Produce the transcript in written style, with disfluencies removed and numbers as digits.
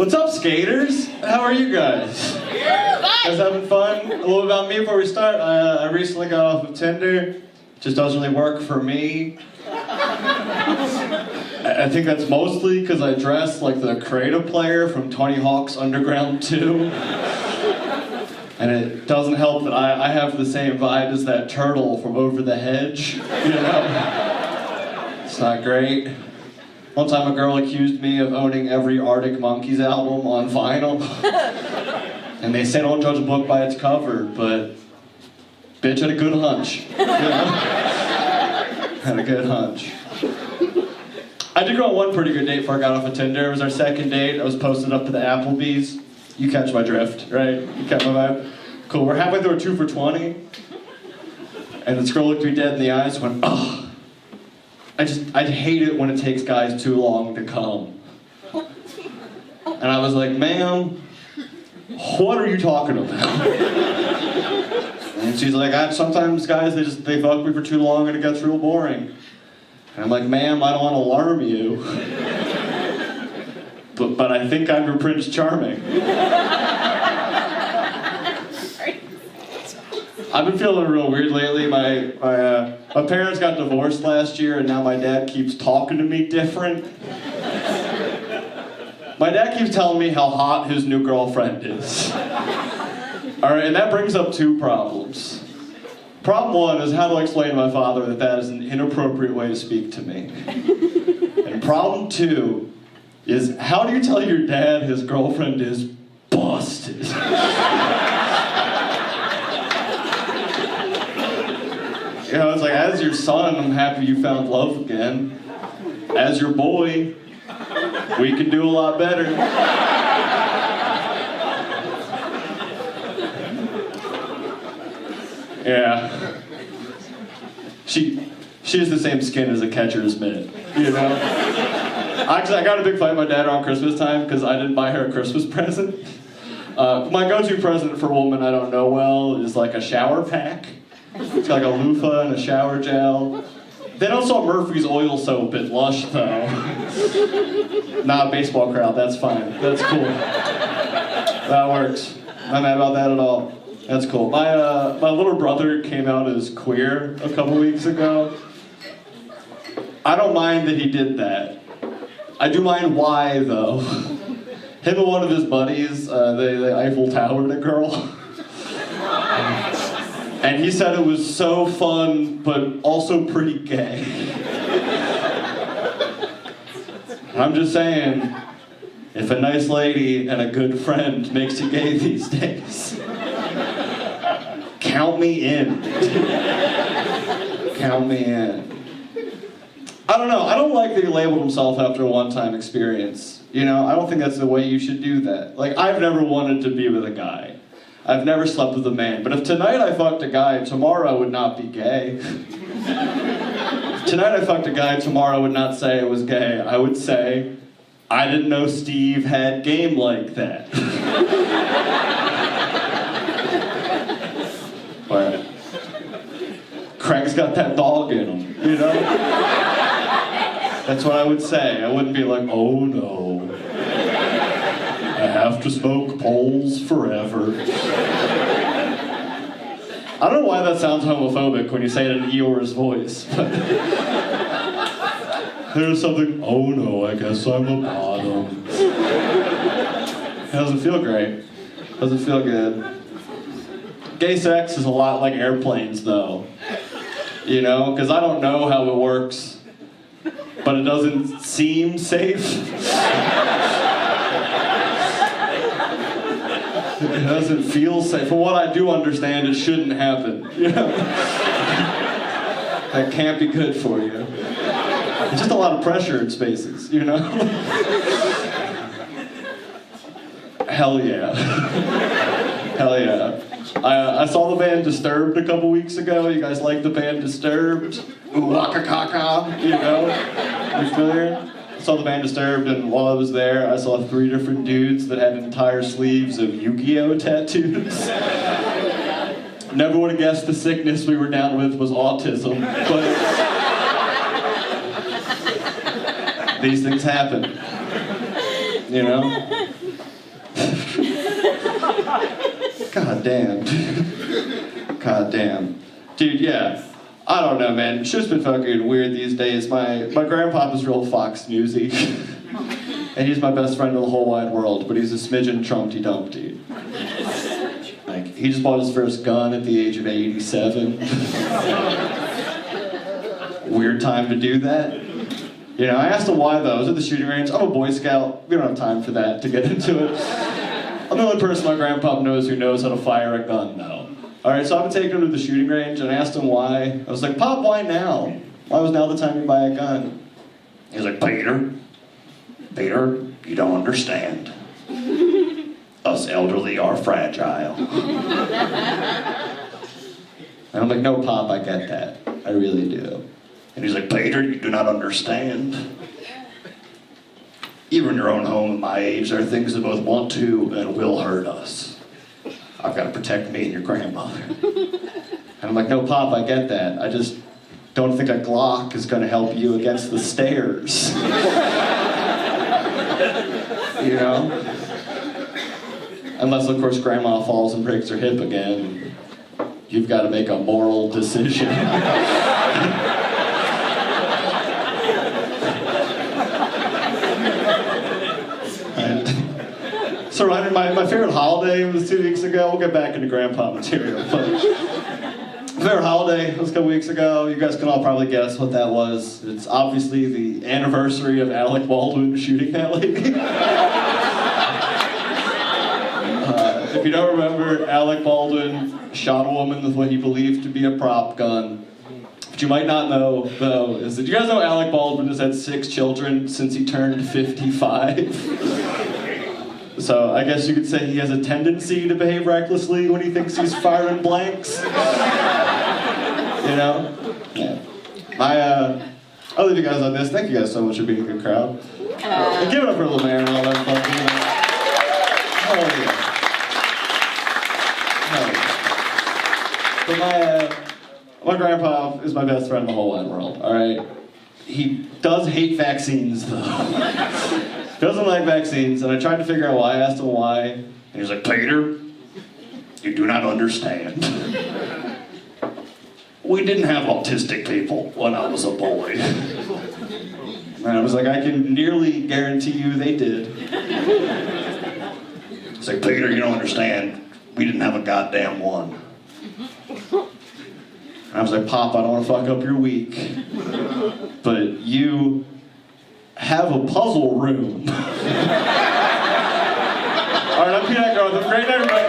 What's up, skaters? How are you guys? Guys having fun? A little about me before we start. I recently got off of Tinder. Just doesn't really work for me. I think that's mostly because I dress like the creative player from Tony Hawk's Underground 2. And it doesn't help that I have the same vibe as that turtle from Over the Hedge, you know? It's not great. One time a girl accused me of owning every Arctic Monkeys album on vinyl. And they say don't judge a book by its cover, but bitch had a good hunch. You know? Had a good hunch. I did go on one pretty good date before I got off of Tinder. It was our second date. I was posted up to the Applebee's. You catch my drift, right? You catch my vibe? Cool, we're halfway through a 2 for $20. And this girl looked me dead in the eyes and went, ugh. I'd hate it when it takes guys too long to come. And I was like, ma'am, what are you talking about? And she's like, sometimes guys, they fuck me for too long and it gets real boring. And I'm like, ma'am, I don't want to alarm you. But I think I'm your Prince Charming. I've been feeling real weird lately. My parents got divorced last year, and now my dad keeps talking to me different. My dad keeps telling me how hot his new girlfriend is. All right, and that brings up two problems. Problem one is how do I explain to my father that that is an inappropriate way to speak to me? And problem two is how do you tell your dad his girlfriend is busted? You know, it's like, as your son, I'm happy you found love again. As your boy, we can do a lot better. Yeah. She has the same skin as a catcher's mitt, you know? Actually, I got a big fight with my dad around Christmas time because I didn't buy her a Christmas present. My go-to present for a woman I don't know well is like a shower pack. It's got like a loofah and a shower gel. They don't sell Murphy's oil soap at Lush, though. Nah, baseball crowd, that's fine. That's cool. That works. I'm not mad about that at all. That's cool. My little brother came out as queer a couple weeks ago. I don't mind that he did that. I do mind why, though. Him and one of his buddies, they Eiffel Towered a girl. And he said it was so fun, but also pretty gay. I'm just saying, if a nice lady and a good friend makes you gay these days, count me in. Count me in. I don't know, I don't like that he labeled himself after a one-time experience. You know, I don't think that's the way you should do that. Like, I've never wanted to be with a guy. I've never slept with a man, but if tonight I fucked a guy, tomorrow I would not be gay. If tonight I fucked a guy, tomorrow I would not say I was gay. I would say, I didn't know Steve had game like that. But Craig's got that dog in him, you know? That's what I would say. I wouldn't be like, oh no. I have to smoke poles forever. I don't know why that sounds homophobic when you say it in Eeyore's voice. But there's something, oh no, I guess I'm a bottom. It doesn't feel great. Doesn't feel good. Gay sex is a lot like airplanes, though. You know, because I don't know how it works, but it doesn't seem safe. It doesn't feel safe. For what I do understand, it shouldn't happen. You know? That can't be good for you. It's just a lot of pressure in spaces, you know? Hell yeah. Hell yeah. I saw the band Disturbed a couple weeks ago. You guys like the band Disturbed? Ooh, waka kaka, you know? You familiar? I saw the band Disturbed, and while I was there, I saw 3 different dudes that had entire sleeves of Yu-Gi-Oh! Tattoos. Never would have guessed the sickness we were down with was autism, but these things happen, you know? God damn. God damn. Dude, yeah. I don't know, man. Shit's been fucking weird these days. My grandpapa's real Fox Newsy. And he's my best friend in the whole wide world, but he's a smidgen Trumpty Dumpty. Like, he just bought his first gun at the age of 87. Weird time to do that. You know, I asked him why though. I was at the shooting range. I'm a Boy Scout. We don't have time for that to get into it. I'm the only person my grandpa knows who knows how to fire a gun now. Alright, so I've been taking him to the shooting range and I asked him why. I was like, Pop, why now? Why was now the time you buy a gun? He was like, Peter, you don't understand. Us elderly are fragile. And I'm like, no, Pop, I get that. I really do. And he's like, Peter, you do not understand. Even in your own home at my age, there are things that both want to and will hurt us. I've got to protect me and your grandmother. And I'm like, no, Pop, I get that. I just don't think a Glock is going to help you against the stairs. You know? Unless, of course, Grandma falls and breaks her hip again. You've got to make a moral decision. So Ryan, my favorite holiday was 2 weeks ago. We'll get back into grandpa material. But favorite holiday was a couple weeks ago. You guys can all probably guess what that was. It's obviously the anniversary of Alec Baldwin shooting that lady. If you don't remember, Alec Baldwin shot a woman with what he believed to be a prop gun. What you might not know, though, is that you guys know Alec Baldwin has had 6 children since he turned 55? So I guess you could say he has a tendency to behave recklessly when he thinks he's firing blanks. You know? Yeah. I'll leave you guys on this. Thank you guys so much for being a good crowd. And give it up for Little Mary and all that fun. Hell yeah. But my grandpa is my best friend in the whole wide world, alright? He does hate vaccines, though. Doesn't like vaccines, and I tried to figure out why. I asked him why, and he was like, Peter, you do not understand. We didn't have autistic people when I was a boy. And I was like, I can nearly guarantee you they did. It's like, Peter, you don't understand. We didn't have a goddamn one. And I was like, Pop, I don't want to fuck up your week, but you have a puzzle room. All right, I'm Peanut Growth. Have a great night, everybody.